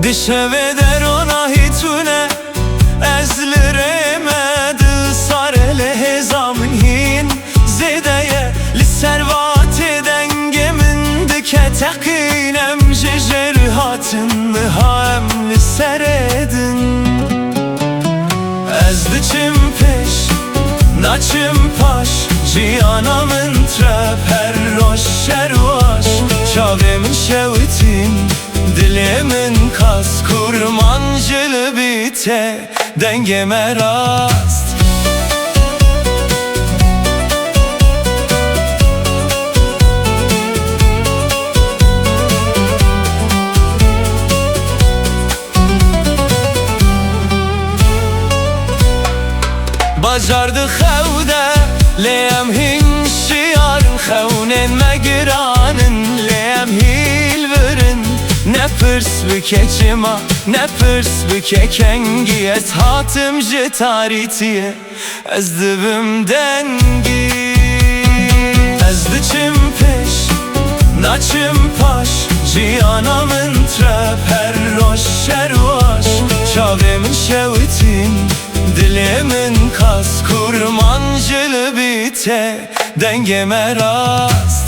Dişeve der ona hitune ezliremedi sarele hezamın hin zedeye li servate dengemin dike tekinem jejer hatın hamli seredin ezdiçim peş naçım paş cihanamın trep her roş şervaş çavemin şevitin dilimin kas kurmancılı bite dengeme rast Bacardı xevde leyem hin şiyarın xevnen megranın leyem hil verin ne pırs bükeçima ne pırs bükekengiyet hatımcı taritiye ez dibimden git ez diçim peş naçım paş cihanamın trep her roş şervaş çavemin şevitin dilimin kas kurmancılı bite dengeme rast